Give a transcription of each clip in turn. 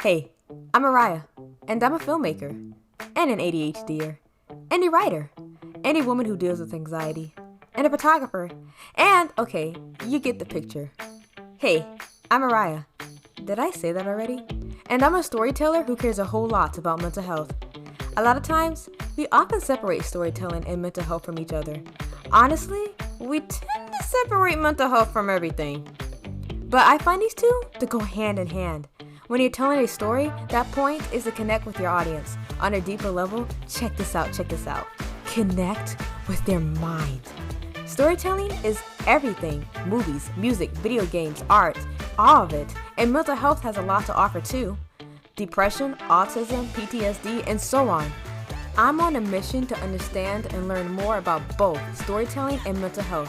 Hey, I'm Mariah, and I'm a filmmaker, and an ADHDer, and a writer, and a woman who deals with anxiety, and a photographer, and, okay, you get the picture. Hey, I'm Mariah. Did I say that already? And I'm a storyteller who cares a whole lot about mental health. A lot of times, we often separate storytelling and mental health from each other. Honestly, we tend to separate mental health from everything. But I find these two to go hand in hand. When you're telling a story, that point is to connect with your audience. On a deeper level, check this out. Connect with their mind. Storytelling is everything. Movies, music, video games, art, all of it. And mental health has a lot to offer too. Depression, autism, PTSD, and so on. I'm on a mission to understand and learn more about both storytelling and mental health.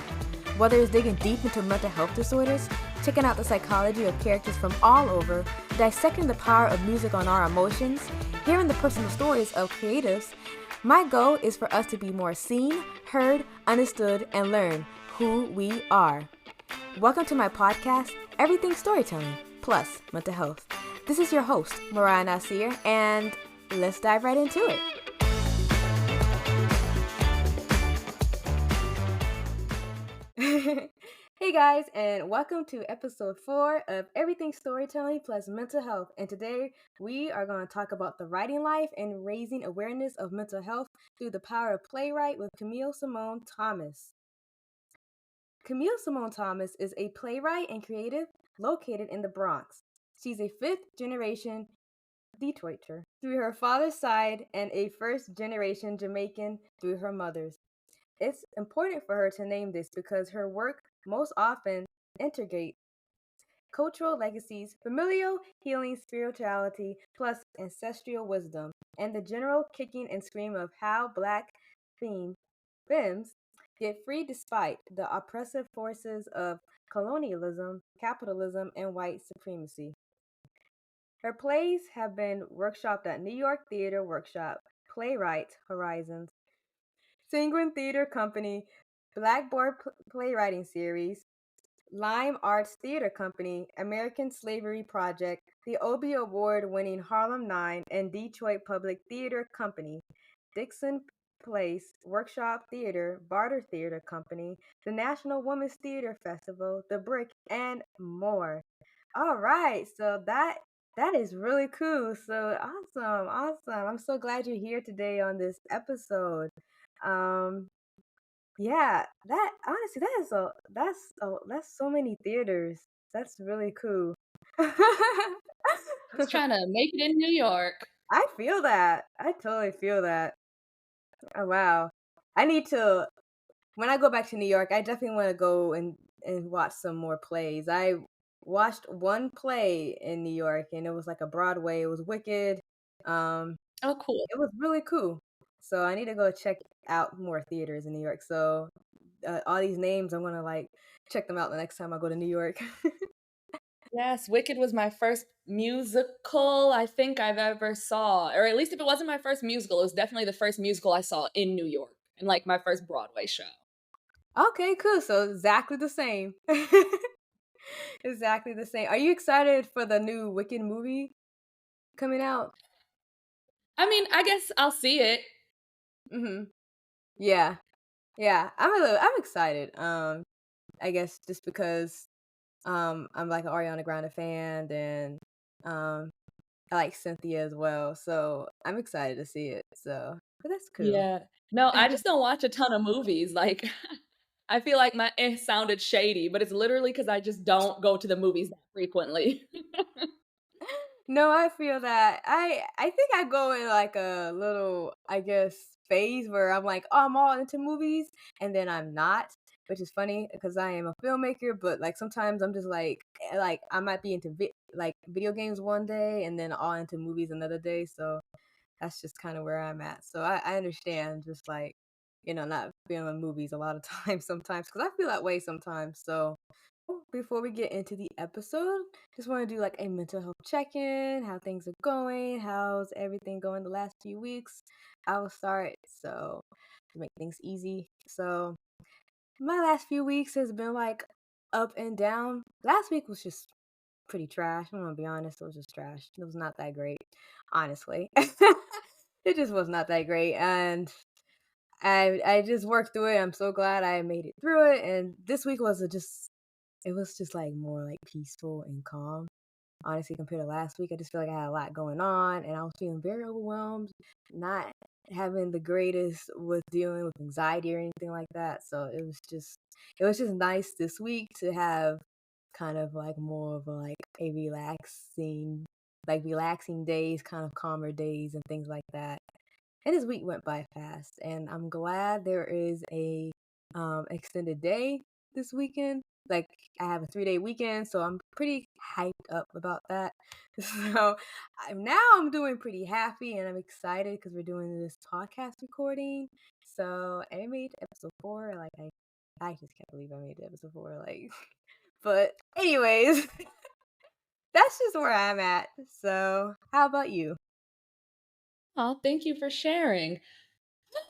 Whether it's digging deep into mental health disorders, checking out the psychology of characters from all over, dissecting the power of music on our emotions, hearing the personal stories of creatives, my goal is for us to be more seen, heard, understood, and learn who we are. Welcome to my podcast, Everything Storytelling, plus Mental Health. This is your host, Mariah Nasir, and let's dive right into it. Hey guys, and welcome to episode 4 of Everything Storytelling plus Mental Health. And today we are going to talk about the writing life and raising awareness of mental health through the power of playwright with Camille Simone Thomas. Camille Simone Thomas is a playwright and creative located in the Bronx. She's a 5th-generation Detroiter through her father's side and a first-generation Jamaican through her mother's. It's important for her to name this because her work most often interrogates cultural legacies, familial healing spirituality, plus ancestral wisdom, and the general kicking and scream of how Black femmes get free despite the oppressive forces of colonialism, capitalism, and white supremacy. Her plays have been workshopped at New York Theater Workshop, Playwrights Horizons, Sanguine Theater Company, Blackboard Playwriting Series, Lime Arts Theater Company, American Slavery Project, the Obie Award-winning Harlem Nine, and Detroit Public Theater Company, Dixon Place Workshop Theater, Barter Theater Company, the National Women's Theater Festival, The Brick, and more. All right, so that is really cool. So awesome. I'm so glad you're here today on this episode. Um, yeah, that honestly, that's so many theaters. That's really cool. Just trying to make it in New York. I feel that. I totally feel that. Oh wow. I need to when I go back to New York, I definitely want to go and watch some more plays. I watched one play in New York and it was like a Broadway. It was Wicked. Um Oh, cool. it was really cool. So I need to go check out more theaters in New York. So all these names, I'm gonna like check them out the next time I go to New York. Yes, Wicked was my first musical I think I've ever saw, or at least if it wasn't my first musical, it was definitely the first musical I saw in New York and like my first Broadway show. Okay, cool. So exactly the same. Exactly the same. Are you excited for the new Wicked movie coming out? I mean, I guess I'll see it. Mhm. Yeah. Yeah. I'm excited. I guess just because I'm like an Ariana Grande fan and um I like Cynthia as well. So I'm excited to see it. So but that's cool. Yeah. No, I just don't watch a ton of movies. Like, I feel like my sounded shady, but it's literally because I just don't go to the movies that frequently. No, I feel that. I think I go in like a little, I guess, phase where I'm like, oh, I'm all into movies, and then I'm not, which is funny because I am a filmmaker. But like sometimes I'm just like I might be into like video games one day, and then all into movies another day. So that's just kind of where I'm at. So I understand just like not feeling movies a lot of times sometimes because I feel that way sometimes. So before we get into the episode, just want to do like a mental health check-in, how things are going, how's everything going the last few weeks. I will start so to make things easy. So my last few weeks has been like up and down. Last week was just pretty trash. I'm gonna be honest, it was just trash. It was not that great, honestly. It just was not that great, and I just worked through it. I'm so glad I made it through it, and this week was it was just like more like peaceful and calm. Honestly, compared to last week, I just feel like I had a lot going on, and I was feeling very overwhelmed, not having the greatest with dealing with anxiety or anything like that. So it was just nice this week to have kind of like more of a relaxing days, kind of calmer days and things like that. And this week went by fast, and I'm glad there is a extended day this weekend. Like I have a 3-day weekend, so I'm pretty hyped up about that. So I'm doing pretty happy, and I'm excited because we're doing this podcast recording. So I made episode 4. Like I just can't believe I made episode 4. Like, but anyways, that's just where I'm at. So how about you? Oh, thank you for sharing.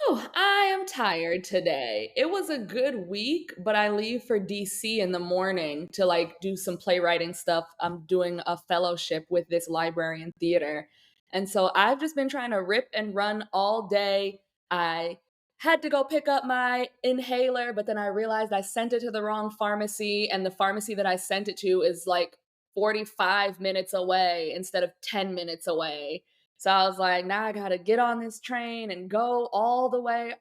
Oh, I am tired today. It was a good week, but I leave for DC in the morning to like do some playwriting stuff. I'm doing a fellowship with this library and theater. And so I've just been trying to rip and run all day. I had to go pick up my inhaler, but then I realized I sent it to the wrong pharmacy, and the pharmacy that I sent it to is like 45 minutes away instead of 10 minutes away. So I was like, now I gotta get on this train and go all the way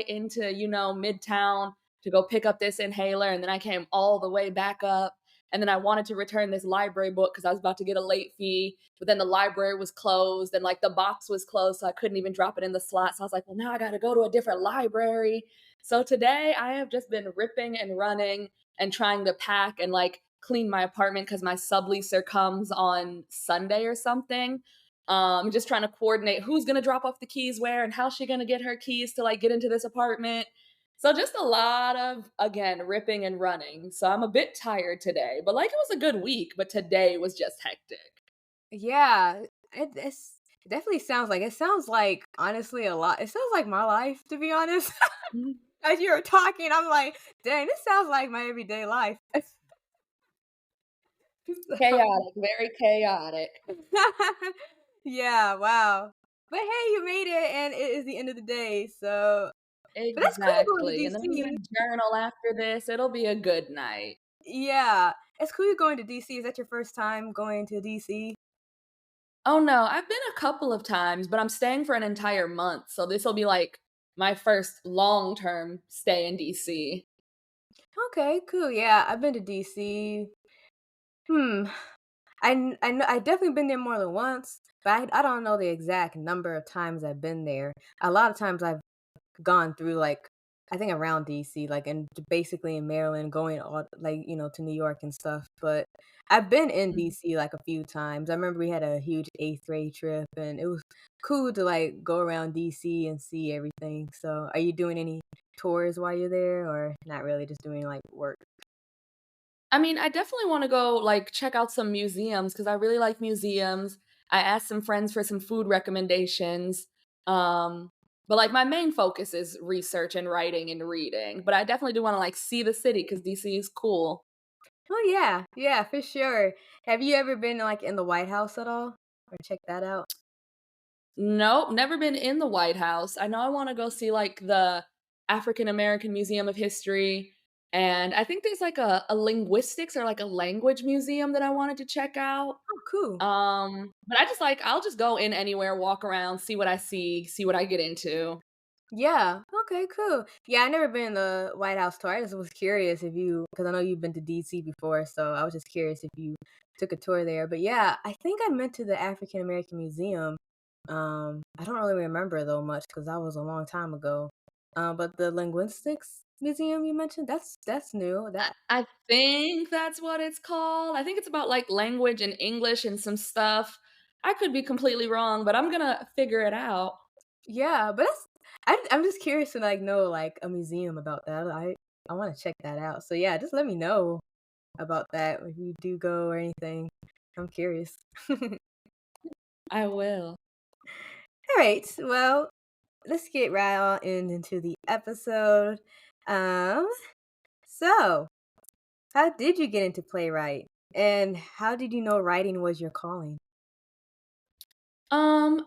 into, Midtown to go pick up this inhaler. And then I came all the way back up. And then I wanted to return this library book because I was about to get a late fee. But then the library was closed and like the box was closed. So I couldn't even drop it in the slot. So I was like, well, now I gotta go to a different library. So today I have just been ripping and running and trying to pack and like clean my apartment because my subleaser comes on Sunday or something. Just trying to coordinate who's gonna drop off the keys where and how's she gonna get her keys to like get into this apartment. So just a lot of again ripping and running. So I'm a bit tired today, but like it was a good week, but today was just hectic. Yeah, it definitely it sounds like honestly a lot. It sounds like my life, to be honest. Mhm. As you were talking, I'm like, dang, this sounds like my everyday life. So, Chaotic, very chaotic. yeah, wow. But hey, you made it, and it is the end of the day. So, but that's cool you're going to Exactly. And then I'm DC. gonna journal after this. It'll be a good night. Yeah, it's cool you're going to DC. Is that your first time going to DC? Oh no, I've been a couple of times, but I'm staying for an entire month. So this will be like my first long term stay in DC. Okay, cool. Yeah, I've been to DC. Hmm. I know I definitely been there more than once, but I don't know the exact number of times I've been there. A lot of times I've gone through like I think around DC, like and basically in Maryland, going all like to New York and stuff. But I've been in Mhm. DC like a few times. I remember we had a huge eighth grade trip, and it was cool to like go around DC and see everything. So, are you doing any tours while you're there, or not really? Just doing like work? I mean, I definitely wanna go, like, check out some museums because I really like museums. I asked some friends for some food recommendations, um, but, like, my main focus is research and writing and reading, but I definitely do wanna, like, see the city because DC is cool. Oh yeah, yeah, for sure. Have you ever been like in the White House at all, or check that out? Nope, never been in the White House. I know I wanna go see, like, the African American Museum of History, and I think there's, like, a linguistics or, like, a language museum that I wanted to check out. Oh, cool. But I just like I'll just go in anywhere, walk around, see what I see what I get into. Yeah. Okay. Cool. Yeah, I never been in the White House tour. I just was curious if you, because I know you've been to DC before, so I was just curious if you took a tour there. But yeah, I think I went to the African American Museum. I don't really remember though much because that was a long time ago. But the Linguistics Museum you mentioned, that's new. That I think that's what it's called. I think it's about like language and English and some stuff. I could be completely wrong, but I'm gonna figure it out. yeah, but I'm just curious to like know like a museum about that. I want to check that out. So yeah, just let me know about that if you do go or anything. I'm curious. All I will. right, well, let's get right on into the episode. Um, so how did you get into playwright? And how did you know writing was your calling?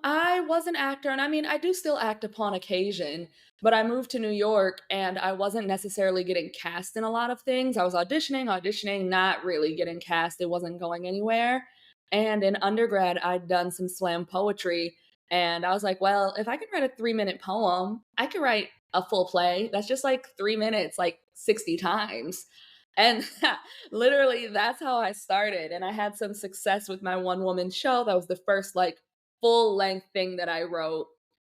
I was an actor, and I mean, I do still act upon occasion, but I moved to New York and I wasn't necessarily getting cast in a lot of things. I was auditioning, not really getting cast. It wasn't going anywhere. And in undergrad, I'd done some slam poetry, and I was like, well, if I can write a 3-minute poem, I could write a full play. That's just like 3 minutes, like 60 times. And literally, that's how I started. And I had some success with my one woman show. That was the first like full length thing that I wrote.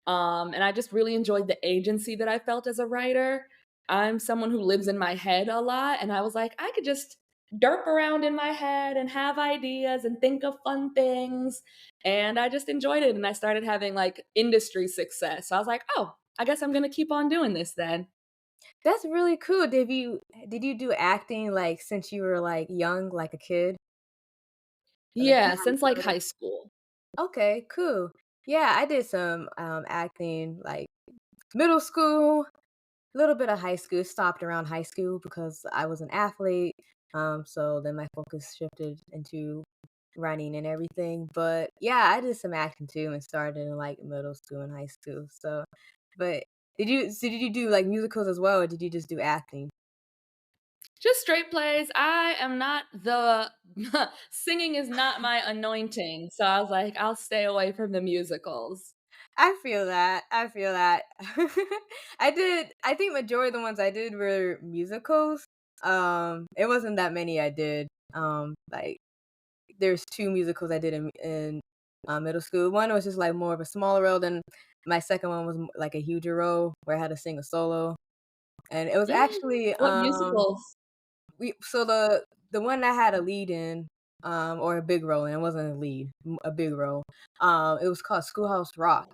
And I just really enjoyed the agency that I felt as a writer. I'm someone who lives in my head a lot, and I was like, I could just derp around in my head and have ideas and think of fun things. And I just enjoyed it. And I started having like industry success. So I was like, oh, I guess I'm going to keep on doing this then. That's really cool. Did you do acting like since you were like young, like a kid? Or, like Yeah, how you since like started? high school. Okay, cool. Yeah, I did some acting like middle school, a little bit of high school, stopped around high school because I was an athlete. So then my focus shifted into running and everything. But yeah, I did some acting too and started in like middle school and high school. So, but did you do like musicals as well, or did you just do acting? Just straight plays. I am not the singing is not my anointing. So I was like, I'll stay away from the musicals. I feel that. I feel that. I think majority of the ones I did were musicals. It wasn't that many I did. Like there's two musicals I did in middle school. One was just like more of a smaller role, then my second one was like a huger role where I had to sing a solo. And it was actually What musicals? we so the one that had a lead in or a big role, and it wasn't a lead, a big role. It was called Schoolhouse Rock.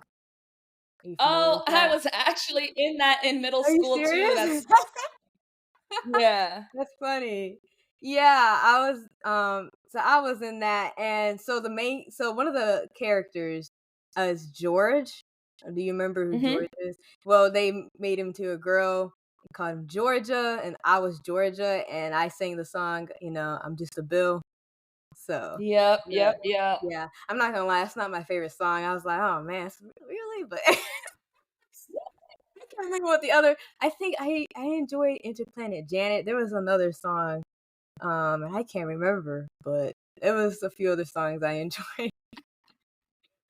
Are you familiar Oh, with I that? was actually in that in middle Are you school too. serious? That's yeah. That's funny. Yeah, I was in that, and so one of the characters is George. Do you remember who Mhm. George is? Well, they made him to a girl, called him Georgia, and I was Georgia, and I sang the song, "I'm Just a Bill." So, Yep, yeah, yep, yep. yeah. I'm not gonna lie, it's not my favorite song. I was like, "Oh man, really?" But I can't remember what the other. I think I enjoyed Interplanet Janet. There was another song, and I can't remember, but it was a few other songs I enjoyed.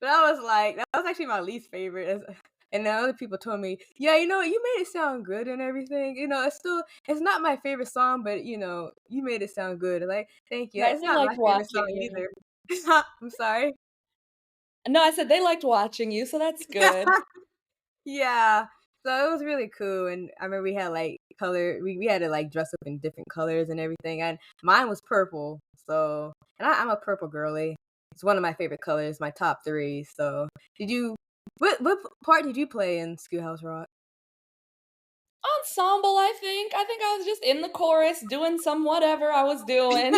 But I was like, that was actually my least favorite. And then other people told me, yeah, you made it sound good and everything. It's not my favorite song, but you made it sound good. Like, thank you. Right, It's they not my liked favorite watching song you. either. I'm sorry. No, I said they liked watching you, so that's good. Yeah. So it was really cool, and I remember we had like we had to like dress up in different colors and everything. And mine was purple, so I'm a purple girly. It's one of my favorite colors, my top three. So did you? What part did you play in Schoolhouse Rock? Ensemble, I think. I think I was just in the chorus doing some whatever I was doing.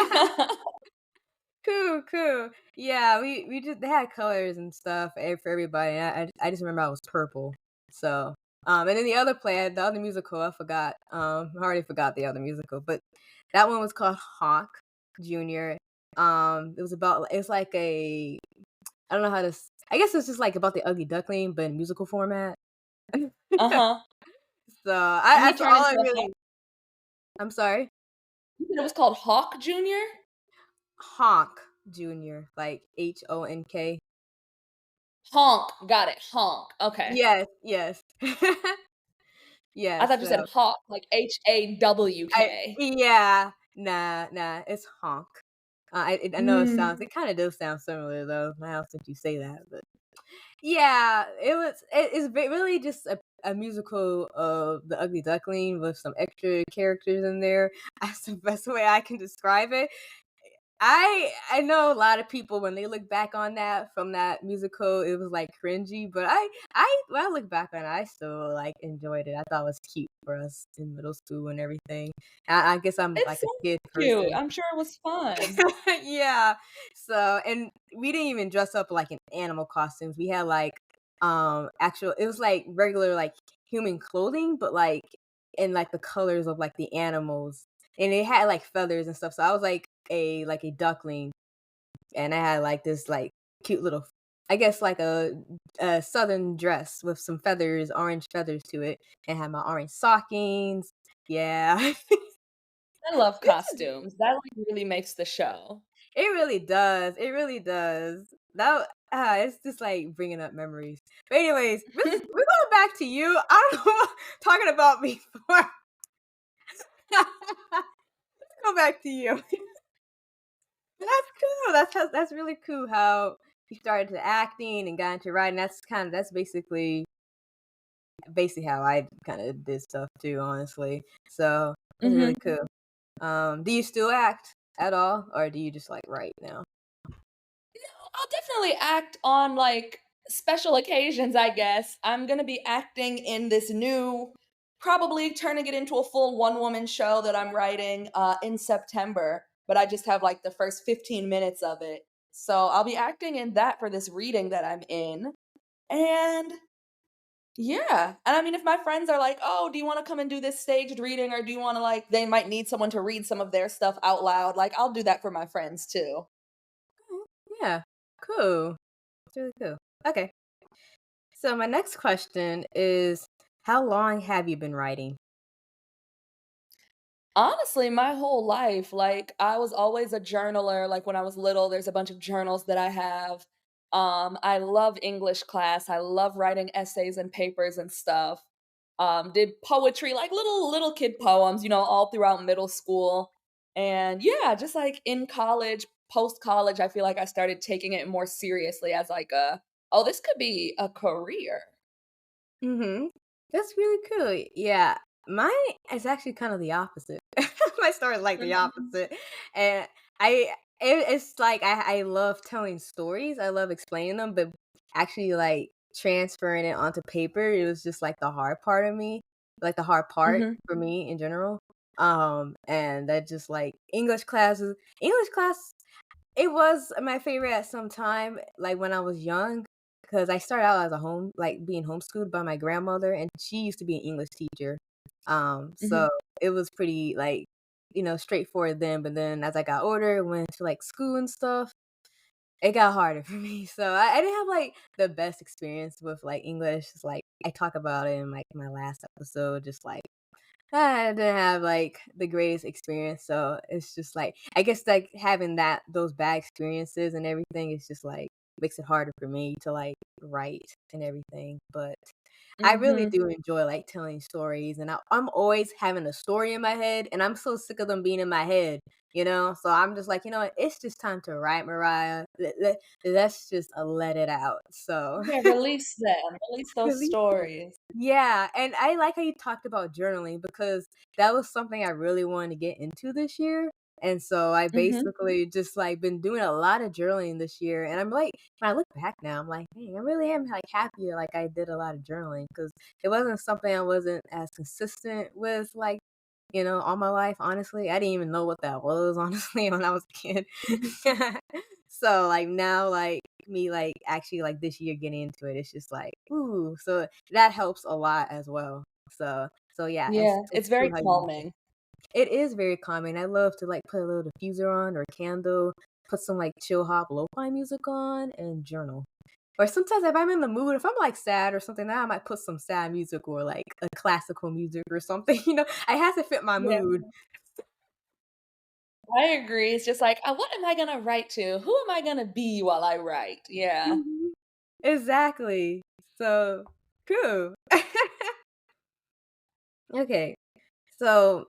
Cool, cool. Yeah, we just they had colors and stuff for everybody. And I just remember I was purple. So and then the other musical, I forgot. I already forgot the other musical, but that one was called Hawk Junior. It's like I don't know how to. I guess it's just like about the Ugly Duckling, but in musical format. Uh-huh. So And he that's turned all into I a hawk. really. I'm sorry, You said it was called Hawk Junior? Honk Junior, like Honk. Honk. Got it. Honk. Okay. Yes, yes. I Yes, thought you said hawk, like I HAWK. yeah, nah, nah, it's honk. I know Mm. it kinda does sound similar though, now since you say that, but yeah, really just a musical of The Ugly Duckling with some extra characters in there. That's the best way I can describe it. I know a lot of people when they look back on that from that musical, it was like cringy, but when I look back on it, I still like enjoyed it. I thought it was cute for us in middle school and everything. I guess I'm It like a sounds kid cute. person. I'm sure it was fun. Yeah. So, and we didn't even dress up like in animal costumes. We had like actual it was like regular like human clothing, but like in like the colors of like the animals. and it had like feathers and stuff. So I was like a duckling, and I had like this like cute little, I guess like a southern dress with some feathers, orange feathers to it, and had my orange stockings. Yeah. I love costumes. That like really makes the show. It really does. It really does. It's just like bringing up memories. But anyways, we're going back to you. I don't know talking about before. Go back to you. That's cool. That's really cool how you started to acting and got into writing. That's basically how I kind of did stuff too, honestly. So that's really Mhm. cool. Do you still act at all, or do you just like write now? I'll definitely act on like special occasions, I guess. I'm going to be acting in this new, probably turning it into a full one woman show that I'm writing in September, but I just have like the first 15 minutes of it. So I'll be acting in that for this reading that I'm in. And yeah. And I mean, if my friends are like, oh, do you want to come and do this staged reading? Or do you want to like, they might need someone to read some of their stuff out loud. Like, I'll do that for my friends too. Mhm. Yeah, cool. It's really cool. Okay. So my next question is, how long have you been writing? Honestly, my whole life, like I was always a journaler. Like when I was little, there's a bunch of journals that I have. I love English class. I love writing essays and papers and stuff. Did poetry, like little kid poems, all throughout middle school. And yeah, just like in college, post college, I feel like I started taking it more seriously as like oh, this could be a career. Mhm. That's really cool. Yeah. Mine is actually kind of the opposite. My story is like the Mhm. opposite. And it's like I love telling stories. I love explaining them, but actually like transferring it onto paper, it was just like the hard part of me, like the hard part Mhm. for me in general. And that just like English class, it was my favorite at some time, like, when I was young, because I started out as a being homeschooled by my grandmother, and she used to be an English teacher. So Mhm. it was pretty, like, straightforward then, but then as I got older, went to, like, school and stuff, it got harder for me. So I didn't have, like, the best experience with, like, English. It's like, I talk about it in, like, my last episode, just, like, I didn't have, like, the greatest experience, so it's just, like, I guess, like, having those bad experiences and everything is just, like, makes it harder for me to, like, write and everything, but I really Mhm. do enjoy, like, telling stories, and I'm always having a story in my head, and I'm so sick of them being in my head, So I'm just like, "You know what? It's just time to write, Mariah. Let's just, let it out." So Yeah, release them. Release those release it. stories. Yeah, and I like how you talked about journaling because that was something I really wanted to get into this year. And so I Mhm. basically just like been doing a lot of journaling this year. And I'm like, when I look back now, I'm like, dang, I really am like happier like I did a lot of journaling because it wasn't something I wasn't as consistent with like, all my life, honestly. I didn't even know what that was, honestly, when I was a kid. Mhm. So like now like me like actually like this year getting into it, it's just like, ooh, so that helps a lot as well. So yeah, it's Yeah, it's it's cool very how you calming. it is very calming. I love to like put a little diffuser on or a candle, put some like chill hop lo-fi music on and journal. Or sometimes if I'm in the mood, if I'm like sad or something, then I might put some sad music or like a classical music or something. I have to fit my Yeah, mood. I agree. It's just like, what am I gonna write to? Who am I gonna be while I write? Yeah. Mhm. Exactly. So true. Okay. So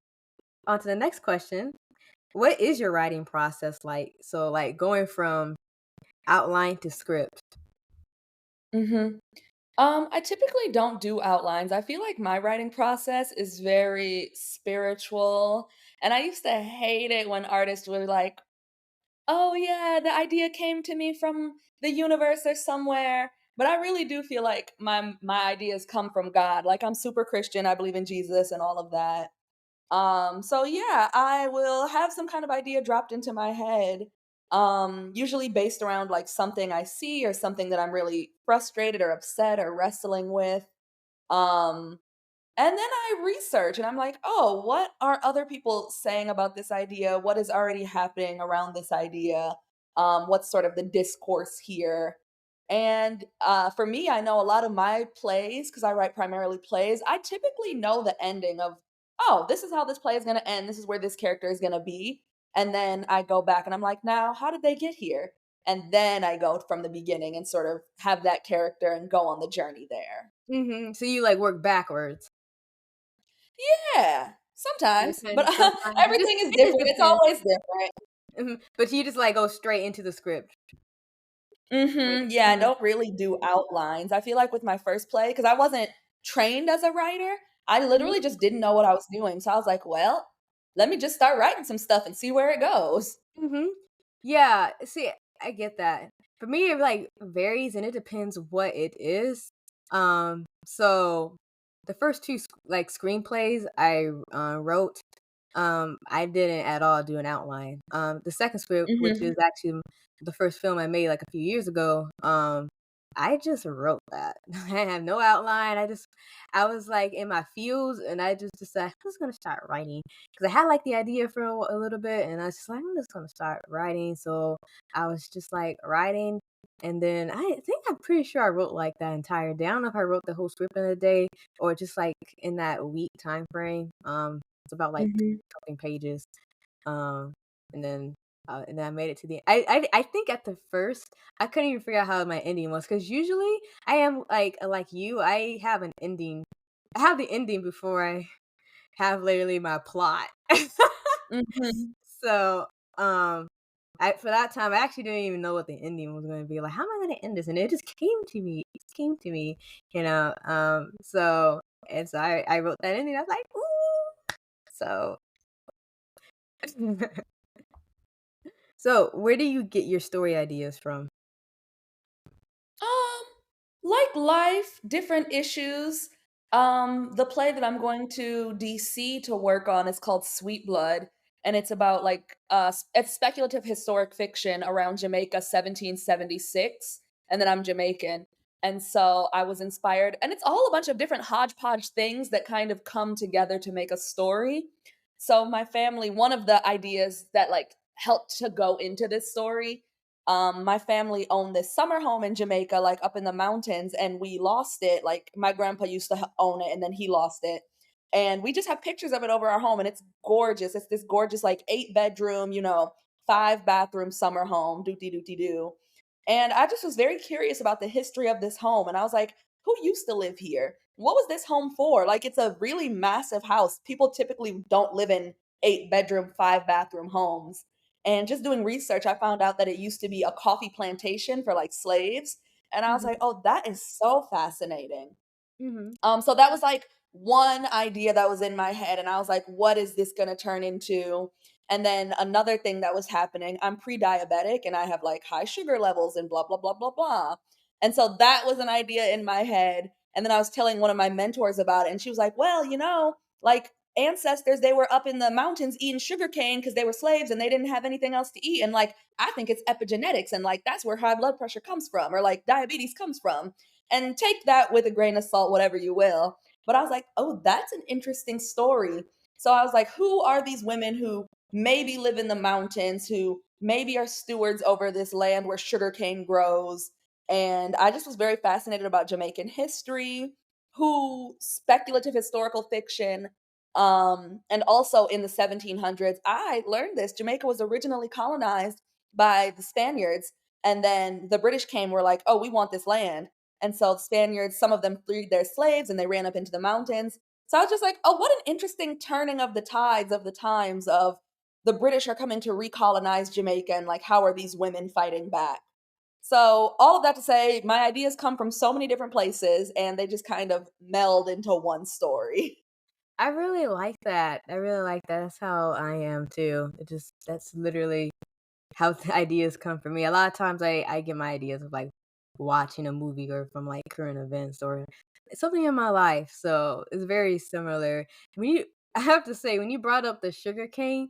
on to the next question. What is your writing process like? So like going from outline to script. Mhm. I typically don't do outlines. I feel like my writing process is very spiritual, and I used to hate it when artists were like, "Oh yeah, the idea came to me from the universe or somewhere." But I really do feel like my ideas come from God. Like I'm super Christian. I believe in Jesus and all of that. So yeah, I will have some kind of idea dropped into my head, usually based around like something I see or something that I'm really frustrated or upset or wrestling with. Um, And then I research and I'm like, oh, what are other people saying about this idea? What is already happening around this idea? What's sort of the discourse here? And for me, I know a lot of my plays, because I write primarily plays, I typically know the ending of, oh, this is how this play is going to end. This is where this character is going to be. And then I go back and I'm like, now, how did they get here? And then I go from the beginning and sort of have that character and go on the journey there. So you like work backwards. Yeah, sometimes, but Sometimes everything is it just different. It's depends. always different. But you just like go straight into the script. Like, Yeah, I don't really do outlines. I feel like with my first play, because I wasn't trained as a writer, I literally mhm, just didn't know what I was doing. So I was like, well, let me just start writing some stuff and see where it goes. mhm. Yeah, see, I get that. For me, it like varies and it depends what it is. So the first two like screenplays I wrote, I didn't at all do an outline. The second script, which is Mhm. actually the first film I made like a few years ago, I just wrote that. I have no outline. I was like in my fields, and I just decided I'm just gonna start writing because I had like the idea for a little bit, and I was just like I'm just gonna start writing. So I was just like writing, and then I think I'm pretty sure I wrote like that entire day. I don't know if I wrote the whole script in a day or just like in that week time frame. It's about like Mhm. something pages. Um, and then I made it to the I think at the first I couldn't even figure out how my ending was because usually I am like you I have an ending. I have the ending before I have literally my plot. Mhm. So I for that time I actually didn't even know what the ending was going to be. Like, how am I going to end this? And it just came to me. It just came to me, you know. So I wrote that ending. I was like, ooh. So So, where do you get your story ideas from? Um, like life, different issues. The play that I'm going to DC to work on is called Sweet Blood, and it's about like it's speculative historic fiction around Jamaica 1776, and then I'm Jamaican. And so I was inspired, and it's all a bunch of different hodgepodge things that kind of come together to make a story. So my family, one of the ideas that like helped to go into this story, my family owned this summer home in Jamaica, like up in the mountains, and we lost it. Like my grandpa used to own it, and then he lost it. And we just have pictures of it over our home, and it's gorgeous. It's this gorgeous, like 8 bedroom, 5 bathroom summer home, dooty dooty doo. And I just was very curious about the history of this home. And I was like, who used to live here? What was this home for? Like, it's a really massive house. People typically don't live in 8 bedroom, 5 bathroom homes. And just doing research, I found out that it used to be a coffee plantation for like slaves. And I was like, Mhm, oh, that is so fascinating. mhm, So that was like one idea that was in my head, and I was like, what is this gonna turn into? And then another thing that was happening, I'm pre-diabetic and I have like high sugar levels and blah blah blah blah blah. And so that was an idea in my head. And then I was telling one of my mentors about it, and she was like, well, like ancestors, they were up in the mountains eating sugar cane because they were slaves and they didn't have anything else to eat. And like, I think it's epigenetics, and like that's where high blood pressure comes from, or like diabetes comes from, and take that with a grain of salt, whatever you will. But I was like, oh, that's an interesting story. So I was like, who are these women who maybe live in the mountains, who maybe are stewards over this land where sugarcane grows? And I just was very fascinated about Jamaican history, who speculative historical fiction. And also in the 1700s, I learned this. Jamaica was originally colonized by the Spaniards, and then the British came, were like, oh, we want this land. And so the Spaniards, some of them freed their slaves and they ran up into the mountains. So I was just like, oh, what an interesting turning of the tides of the times of the British are coming to recolonize Jamaica, and like, how are these women fighting back? So all of that to say, my ideas come from so many different places and they just kind of meld into one story. I really like that. I really like that. That's how I am too. That's literally how the ideas come from me. A lot of times I get my ideas of like watching a movie or from like current events or something in my life. So it's very similar. When you I have to say, when you brought up the sugar cane,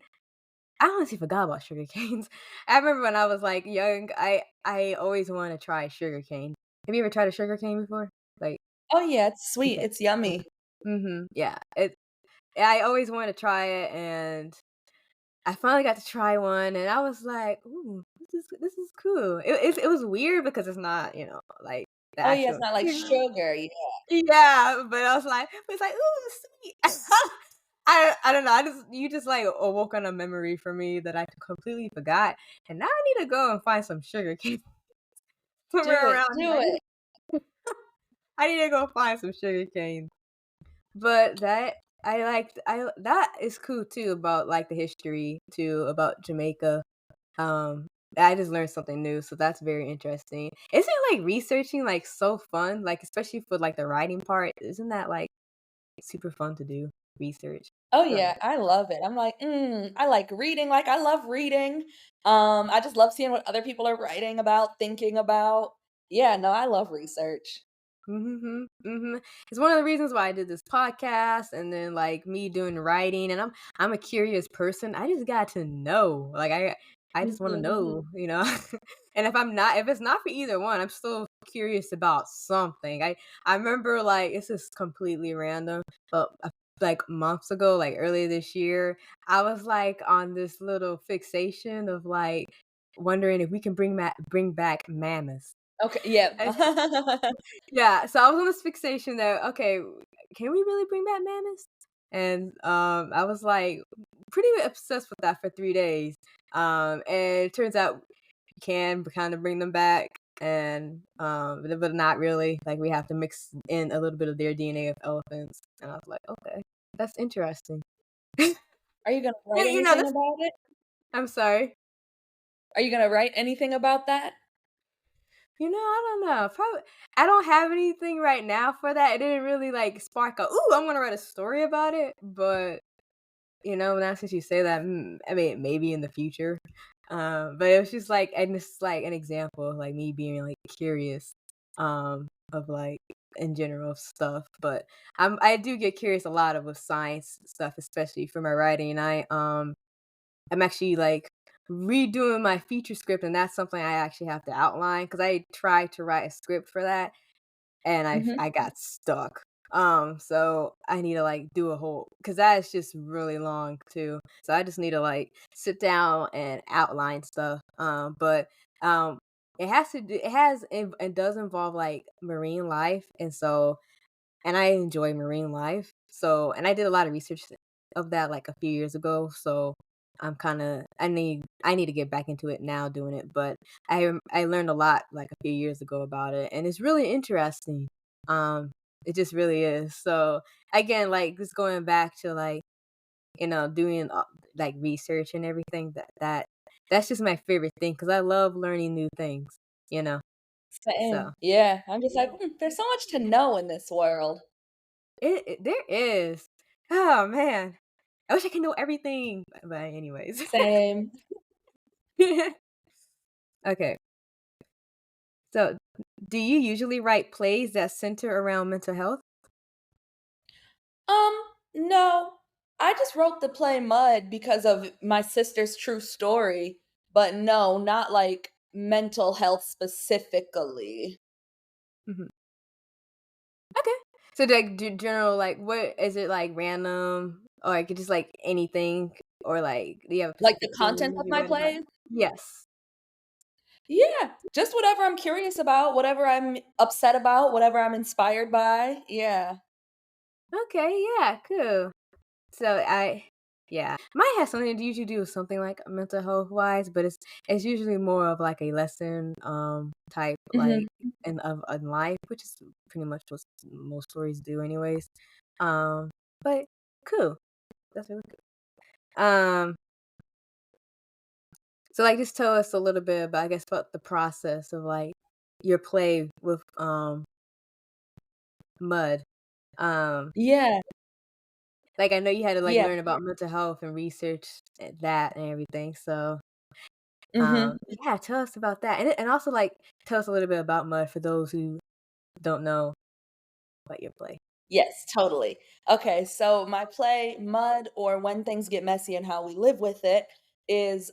I honestly forgot about sugar canes. I remember when I was like young, I always wanted to try sugar cane. Have you ever tried a sugar cane before? Like Oh yeah, it's eat sweet. that? It's yummy. Yeah. I always wanted to try it, and I finally got to try one, and I was like, "Ooh, this is cool." It was weird because it's not, like the Oh, yeah, it's actual not like sugar, yeah. Yeah, but I was like, but it's like, "Ooh, sweet." I don't know. You just like awoke on a memory for me that I completely forgot, and now I need to go and find some sugar cane Do somewhere it, around here. do it. I need to go find some sugar cane. But that is cool too about like the history too about Jamaica. Um, I just learned something new, so that's very interesting. Isn't like researching like so fun? Like especially for like the writing part, isn't that like super fun to do? Research. Oh, I love yeah, I love it. I'm like, I like reading, like, I love reading. I just love seeing what other people are writing about, thinking about. Yeah, no, I love research. Mhm, mhm. It's one of the reasons why I did this podcast and then, like, me doing writing, and I'm a curious person. I just got to know. Like, I just wanna Mhm. know, you know? And if it's not for either one, I'm still curious about something. I remember, like, this is completely random, but, like, months ago, like, earlier this year, I was, like, on this little fixation of, like, wondering if we can bring back mammoths. Okay, yeah. Yeah, so I was on this fixation that, okay, can we really bring back mammoths? And, I was, like, pretty obsessed with that for 3 days, and it turns out you can kinda bring them back, and, but not really, like, we have to mix in a little bit of their DNA of elephants, and I was like, "Okay, that's interesting." Are you gonna Yeah, write anything that's about it? I'm sorry. Are you gonna write anything about that? I don't know. Probably I don't have anything right now for that. It didn't really like spark a, "Ooh, I'm gonna write a story about it." But now since you say that, I mean, maybe in the future. But it was just like, and this is like an example of like me being like curious, of like in general stuff. But I do get curious a lot of with science stuff, especially for my writing. I'm actually like redoing my feature script, and that's something I actually have to outline because I tried to write a script for that, and Mhm. I got stuck. So I need to like do a whole because that is just really long too. So I just need to like sit down and outline stuff. But it has to do, it does involve like marine life, and I enjoy marine life. So, and I did a lot of research of that like a few years ago. So I need to get back into it now doing it. But I learned a lot like a few years ago about it, and it's really interesting. It just really is. So again, like just going back to like doing like research and everything that's just my favorite thing because I love learning new things. You know, Same. so. Yeah, I'm just like, there's so much to know in this world." There is. Oh, man. I wish I could know everything, but anyways. Same. Okay, so do you usually write plays that center around mental health? Um, no. I just wrote the play Mud because of my sister's true story, but no, not like mental health specifically. Mhm. Okay. So, like, general, like, what is it, like, random, or, like, just, like, anything, or, like, do you have a Like the specific content theme of you my write about? plays? Yes. Yeah, just whatever I'm curious about, whatever I'm upset about, whatever I'm inspired by. Yeah. Okay, yeah, cool. So mine has something to usually do with something like mental health wise, but it's usually more of like a lesson type like Mhm. in life, which is pretty much what most stories do anyways. Um, but cool. That's really cool. So like just tell us a little bit about I guess about the process of like your play with mud. Um Yeah, like I know you had to like yeah. learn about mental health and research that and everything. So Mhm. yeah, tell us about that, and also, like, tell us a little bit about Mud for those who don't know about your play. Yes, totally. Okay, so my play Mud or When Things Get Messy and How We Live with It is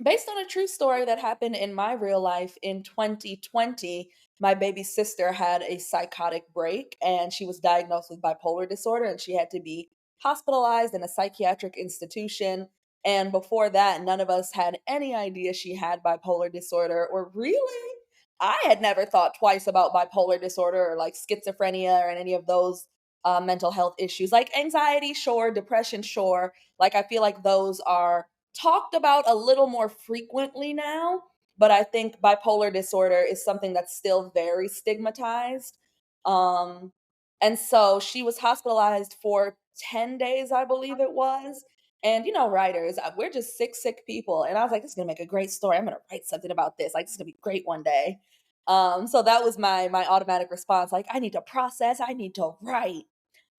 Based on a true story that happened in my real life in 2020, my baby sister had a psychotic break and she was diagnosed with bipolar disorder and she had to be hospitalized in a psychiatric institution. And before that, none of us had any idea she had bipolar disorder, or really, I had never thought twice about bipolar disorder or like schizophrenia or any of those mental health issues. Like anxiety, sure, depression, sure. Like I feel like those are talked about a little more frequently now, but I think bipolar disorder is something that's still very stigmatized. Um, and so she was hospitalized for 10 days, I believe it was. And writers, we're just sick people. And I was like, this is gonna make a great story. I'm gonna write something about this. Like, this is gonna be great one day. So that was my automatic response. Like, I need to process, I need to write.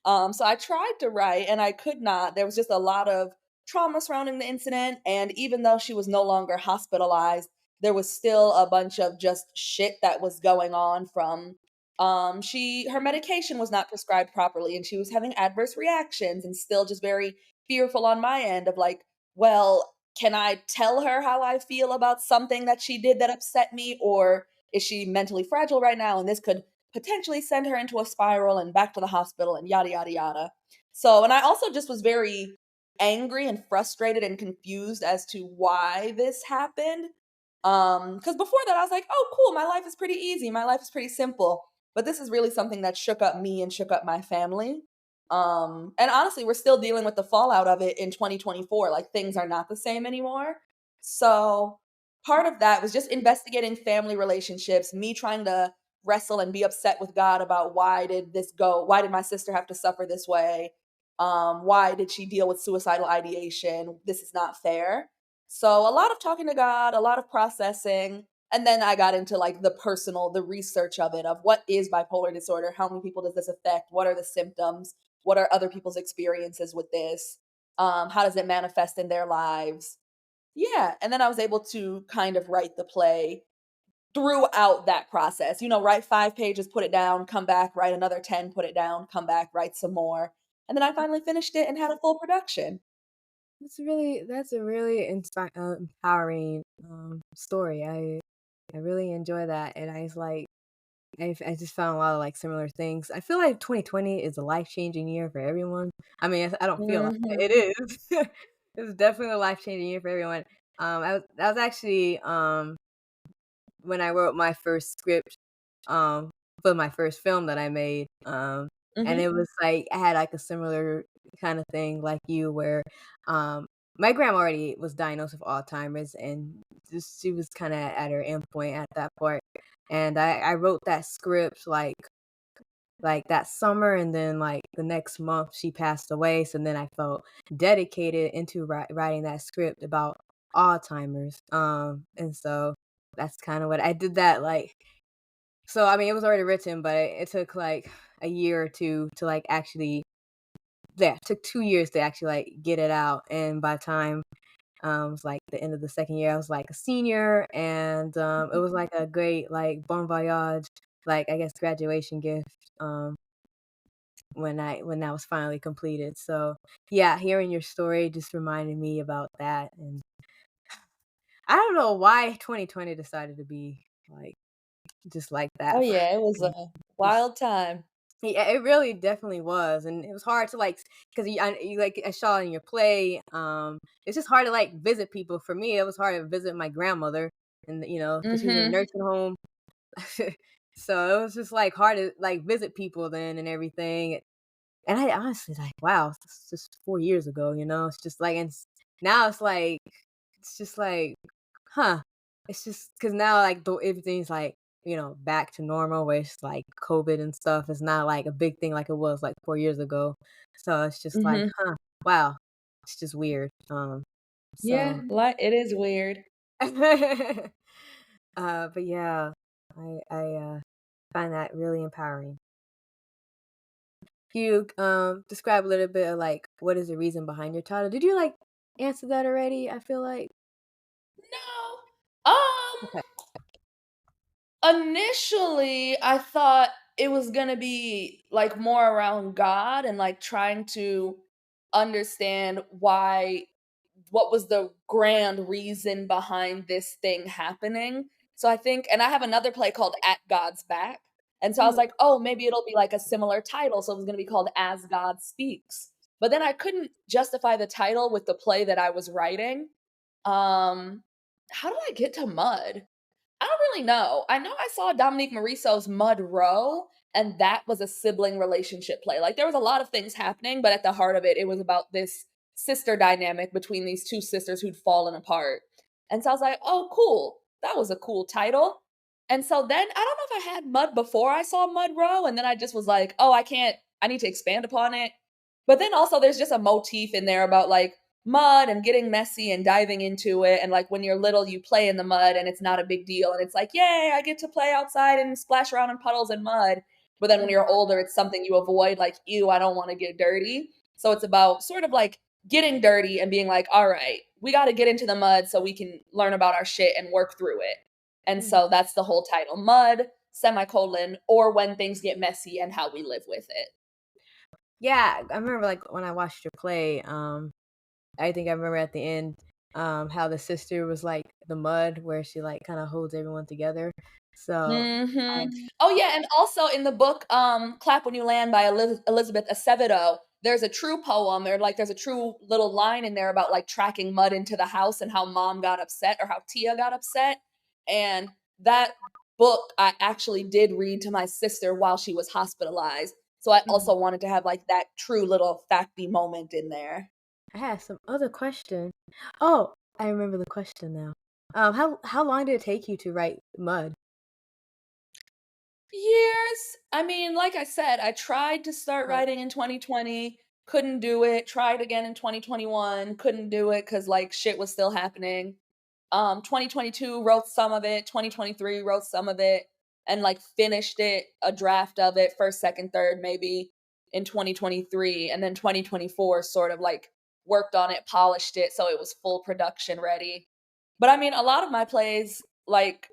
So I tried to write and I could not. There was just a lot of trauma surrounding the incident. And even though she was no longer hospitalized, there was still a bunch of just shit that was going on from her medication was not prescribed properly and she was having adverse reactions and still just very fearful on my end of like, well, can I tell her how I feel about something that she did that upset me, or is she mentally fragile right now and this could potentially send her into a spiral and back to the hospital and yada yada yada. So, and I also just was very angry and frustrated and confused as to why this happened. Cuz before that I was like, "Oh, cool, my life is pretty easy. My life is pretty simple." But this is really something that shook up me and shook up my family. And honestly, we're still dealing with the fallout of it in 2024. Like things are not the same anymore. So, part of that was just investigating family relationships, me trying to wrestle and be upset with God about why did this go? Why did my sister have to suffer this way? Why did she deal with suicidal ideation? This is not fair. So a lot of talking to God, a lot of processing, and then I got into like the research of it, of what is bipolar disorder, how many people does this affect, what are the symptoms, what are other people's experiences with this, how does it manifest in their lives? Yeah, and then I was able to kind of write the play throughout that process. Write 5 pages, put it down, come back, write another 10, put it down, come back, write some more. And then I finally finished it and had a full production. That's a really empowering story. I really enjoy that, and I was like, I just found a lot of like similar things. I feel like 2020 is a life changing year for everyone. I mean, I don't feel like it, Mhm. it is. It's definitely a life changing year for everyone. I was actually when I wrote my first script um, for my first film that I made, and Mhm. it was like I had like a similar kind of thing like you, where um, my grandma already was diagnosed with Alzheimer's, and just she was kind of at her end point at that point. And I wrote that script like that summer, and then like the next month she passed away. So then I felt dedicated into writing that script about Alzheimer's. And so that's kind of what I did that like. So I mean, it was already written, but it took like a year or two to like actually. Yeah, it took 2 years to actually like get it out, and by the time it was like the end of the second year, I was like a senior, and it was like a great like bon voyage, like I guess graduation gift. When that was finally completed. So yeah, hearing your story just reminded me about that, and I don't know why 2020 decided to be like just like Oh that for yeah, it was a me. Just wild time. yeah, it really definitely was, and it was hard to like because you like I saw in your play. It's just hard to like visit people. For me, it was hard to visit my grandmother, and because she was in a Mhm. nursing home. So it was just like hard to like visit people then and everything. And I honestly like, wow, it's just 4 years ago, It's just like now it's just like, huh. It's just because now, like, though everything's like, back to normal where it's like COVID and stuff is not like a big thing like it was like 4 years ago. So it's just like, Mhm. huh, wow. It's just weird. Yeah, So like it is weird. but yeah, I find that really empowering. Can you, describe a little bit of, like, what is the reason behind your title? Did you, like, answer that already? I feel like No. okay. Initially, I thought it was gonna be, like, more around God and, like, trying to understand why what was the grand reason behind this thing happening. So I think, and I have another play called At God's Back. And so I was Mhm. like, oh, maybe it'll be like a similar title. So it was going to be called As God Speaks. But then I couldn't justify the title with the play that I was writing. Um, how do I get to mud? I don't really know. I know I saw Dominique Morisseau's Mud Row, and that was a sibling relationship play. Like there was a lot of things happening, but at the heart of it, it was about this sister dynamic between these two sisters who'd fallen apart. And so I was like, oh, cool. That was a cool title. And so then I don't know if I had Mud before I saw Mud Row, and then I just was like, oh, I need to expand upon it. But then also there's just a motif in there about like mud and getting messy and diving into it. And like when you're little, you play in the mud and it's not a big deal. And it's like, yay, I get to play outside and splash around in puddles and mud. But then when you're older, it's something you avoid, like, ew, I don't want to get dirty. So it's about sort of like getting dirty and being like, all right, we got to get into the mud so we can learn about our shit and work through it. And Mhm. so that's the whole title, Mud, semicolon, or when things get messy and how we live with it. Yeah, I remember like when I watched your play. I think I remember at the end, how the sister was like the mud, where she like kind of holds everyone together. So, I, Mhm. Oh, yeah, and also in the book, "Clap When You Land" by Elizabeth Acevedo, there's a true poem, or, like, there's a true little line in there about, like, tracking mud into the house and how mom got upset or how Tia got upset, and that book I actually did read to my sister while she was hospitalized, so I Mhm. also wanted to have, like, that true little facty moment in there. I had some other question. Oh, I remember the question now. How long did it take you to write Mud? Years. I mean, like I said, I tried to start Like, writing in 2020, couldn't do it. Tried again in 2021, couldn't do it because like shit was still happening. 2022 wrote some of it, 2023 wrote some of it, and like finished it, a draft of it, first, second, third, maybe in 2023, and then 2024 sort of like worked on it, polished it so it was full production ready. But I mean, a lot of my plays, like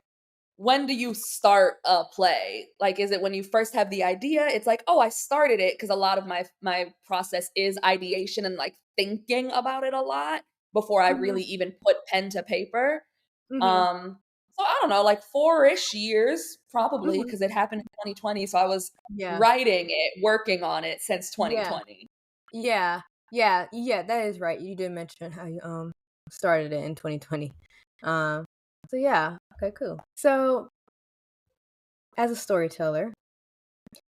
when do you start a play? Like, is it when you first have the idea? It's like, oh, I started it because a lot of my process is ideation and like thinking about it a lot before I mhm, really even put pen to paper. mhm, Um, so I don't know, like 4-ish years probably mhm. because it happened in 2020. So I was Yeah, writing it, working on it since yeah, 2020. yeah, yeah, yeah. That is right. You did mention how you started it in 2020. Um, so yeah, okay, cool. So as a storyteller,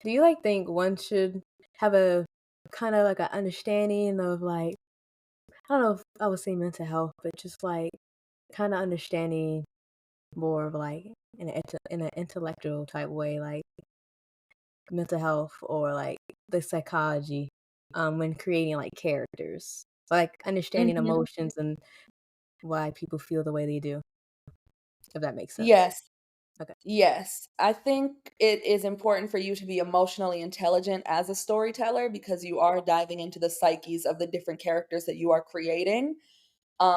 do you like think one should have a kind of like an understanding of like, I don't know if I would say mental health, but just like kind of understanding more of like in an intellectual type way, like mental health or like the psychology, when creating like characters, like understanding Mhm. emotions and why people feel the way they do, if that makes sense. Yes. Okay. Yes, I think it is important for you to be emotionally intelligent as a storyteller because you are diving into the psyches of the different characters that you are creating.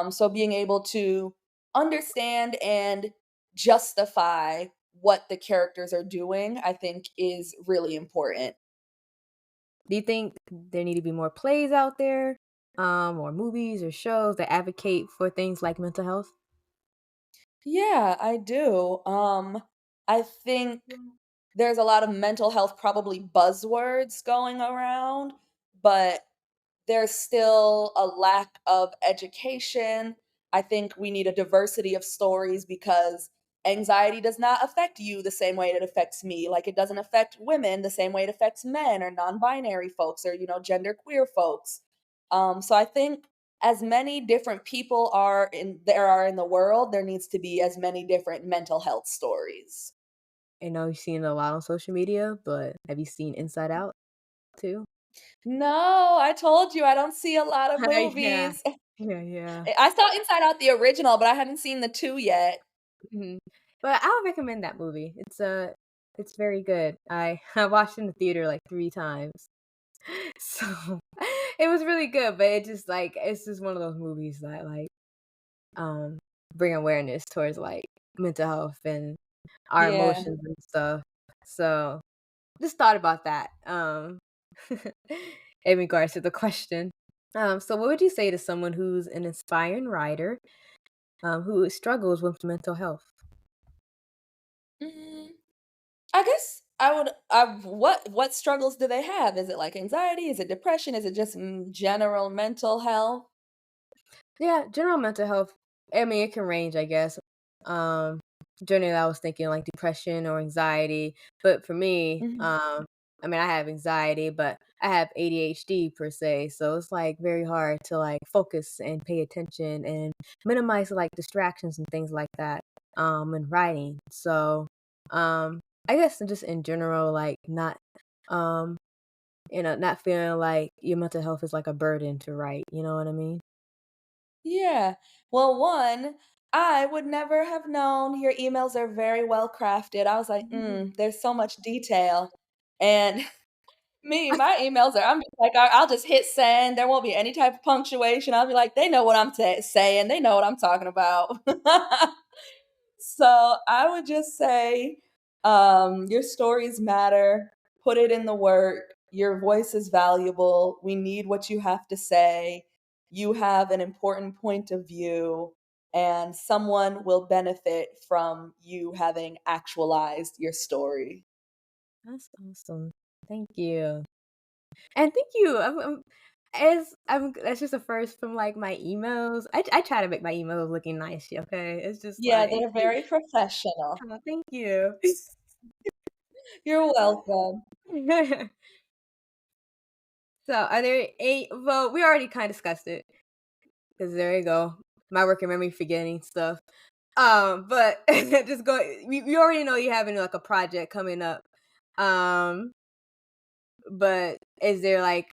So being able to understand and justify what the characters are doing, I think is really important. Do you think there need to be more plays out there, or movies or shows that advocate for things like mental health? Yeah, I do. I think there's a lot of mental health probably buzzwords going around, but there's still a lack of education. I think we need a diversity of stories because anxiety does not affect you the same way it affects me. Like it doesn't affect women the same way it affects men or non-binary folks or gender queer folks. So I think as many different people are in the world, there needs to be as many different mental health stories. I know you've seen it a lot on social media, but have you seen Inside Out too? No, I told you I don't see a lot of Yeah. movies. Yeah, yeah. I saw Inside Out the original, but I haven't seen the 2 yet. Mhm. But I would recommend that movie. It's very good. I watched it in the theater like 3 times. So, it was really good, but it just like it's just one of those movies that like, um, bring awareness towards like mental health and our Yeah. emotions and stuff. So, just thought about that, in regards to the question. So what would you say to someone who's an inspiring writer, who struggles with mental health? Mm, I guess I would. What struggles do they have? Is it like anxiety? Is it depression? Is it just general mental health? Yeah, general mental health. I mean, it can range, I guess. Um, Generally, I was thinking like depression or anxiety, but for me, Mhm. I mean, I have anxiety, but I have ADHD per se, so it's like very hard to like focus and pay attention and minimize like distractions and things like that. In writing, so I guess just in general, like not um, not feeling like your mental health is like a burden to write. You know what I mean? Yeah. Well, one, I would never have known your emails are very well crafted. I was like, there's so much detail. And me, my emails are, I'm just like, I'll just hit send. There won't be any type of punctuation. I'll be like, they know what I'm saying. They know what I'm talking about. So I would just say, your stories matter. Put it in the work. Your voice is valuable. We need what you have to say. You have an important point of view, and someone will benefit from you having actualized your story. That's awesome. Thank you. And thank you. That's just the first from like my emails. I try to make my emails looking nice, okay? It's just Yeah, like they're very professional. oh, thank you. You're welcome. So are there a well, we already kind of discussed it because there you go. My working memory forgetting stuff. But just go we already know you having like a project coming up. Um But is there, like,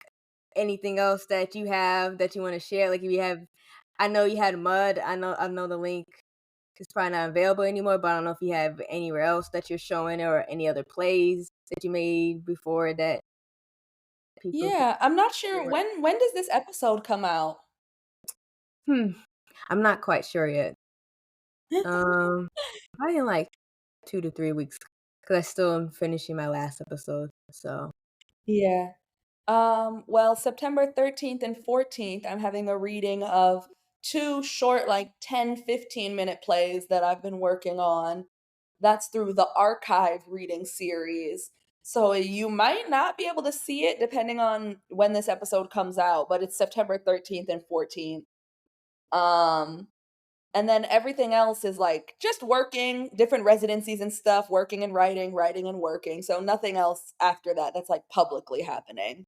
anything else that you have that you wanna share? Like, if you have I know you had Mud, I know the link is probably not available anymore, but I don't know if you have anywhere else that you're showing or any other plays that you made before that people can Yeah, I'm not your sure work. when does this episode come out? Hmm, I'm not quite sure yet. Um, Probably in, like, 2 to 3 weeks because I still am finishing my last episode, so Yeah. Well, September 13th and 14th, I'm having a reading of two short, like 10, 15-minute plays that I've been working on. That's through the archive reading series. So you might not be able to see it depending on when this episode comes out, but it's September 13th and 14th. Um, and then everything else is like just working, different residencies and stuff, working and writing, writing and working. So nothing else after that that's like publicly happening.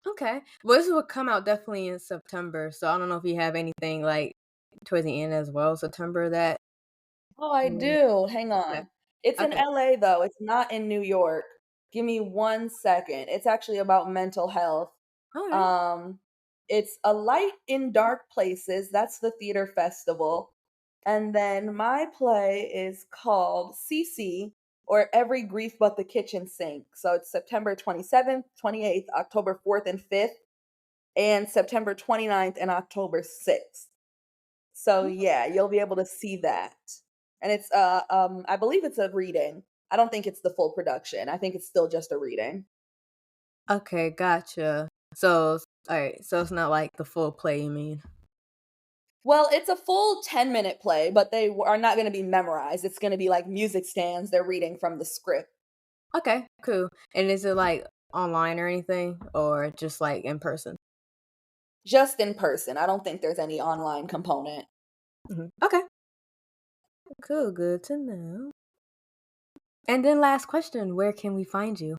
okay. Well, this will come out definitely in September, so I don't know if you have anything, like, towards the end as well, September that Oh, I mm, do. Hang okay, on. It's in okay. LA though. It's not in New York. Give me 1 second. It's actually about mental health. Alright. Um, it's A Light in Dark Places. That's the theater festival. And then my play is called CC, or Every Grief But the Kitchen Sink. So it's September 27th, 28th, October 4th and 5th, and September 29th and October 6th. So yeah, you'll be able to see that. And it's I believe it's a reading. I don't think it's the full production. I think it's still just a reading. Okay, gotcha. So alright, so it's not like the full play, you mean? Well, it's a full 10-minute play, but are not going to be memorized. It's going to be like music stands. They're reading from the script. Okay, cool. And is it, like, online or anything, or just, like, in person? Just in person. I don't think there's any online component. Mhm. Okay, cool, good to know. And then last question, where can we find you?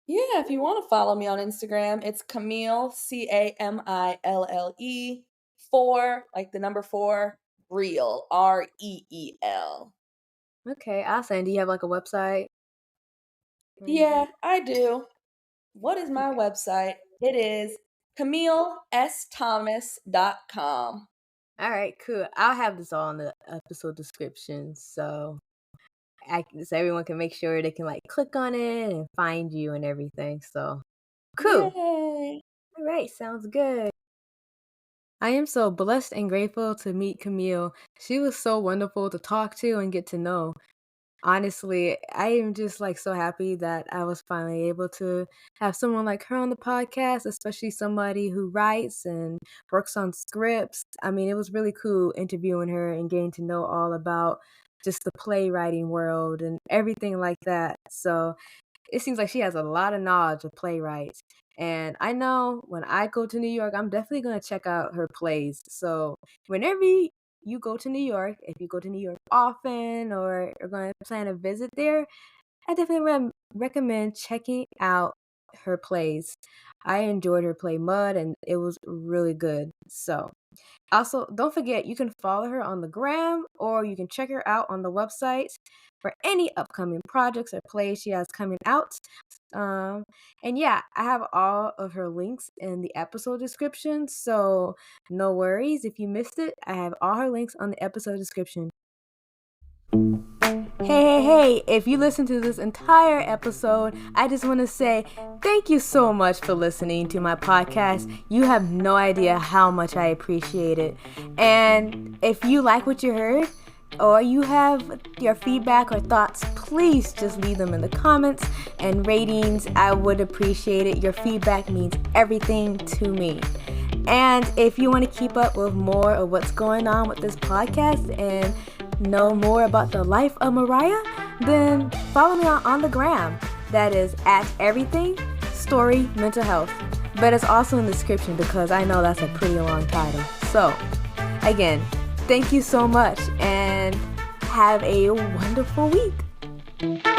Yeah, if you want to follow me on Instagram, it's Camille Camille 4, like the number 4, real REEL. Okay, awesome. Do you have, like, a website or anything? Yeah, I do. What is my website? It is CamilleSThomas.com. Alright, cool. I'll have this all in the episode description, so everyone can make sure they can, like, click on it and find you and everything, so cool. Yay! Alright, sounds good. I am so blessed and grateful to meet Camille. She was so wonderful to talk to and get to know. Honestly, I am just like so happy that I was finally able to have someone like her on the podcast, especially somebody who writes and works on scripts. I mean, it was really cool interviewing her and getting to know all about just the playwriting world and everything like that. So it seems like she has a lot of knowledge of playwrights. And I know when I go to New York, I'm definitely going to check out her plays. So whenever you go to New York, if you go to New York often or are going to plan a visit there, I definitely recommend checking out her plays. I enjoyed her play Mud and it was really good. So also, don't forget you can follow her on the gram or you can check her out on the website for any upcoming projects or plays she has coming out. Um, and yeah, I have all of her links in the episode description, so no worries if you missed it. I have all her links on the episode description. Hey, if you listen to this entire episode, I just want to say thank you so much for listening to my podcast. You have no idea how much I appreciate it. And if you like what you heard, or you have your feedback or thoughts, please just leave them in the comments and ratings. I would appreciate it. Your feedback means everything to me. And if you want to keep up with more of what's going on with this podcast and know more about the life of Mariah, then follow me on the gram. That is at everything story mental health. But it's also in the description because I know that's a pretty long title. So again, thank you so much and have a wonderful week.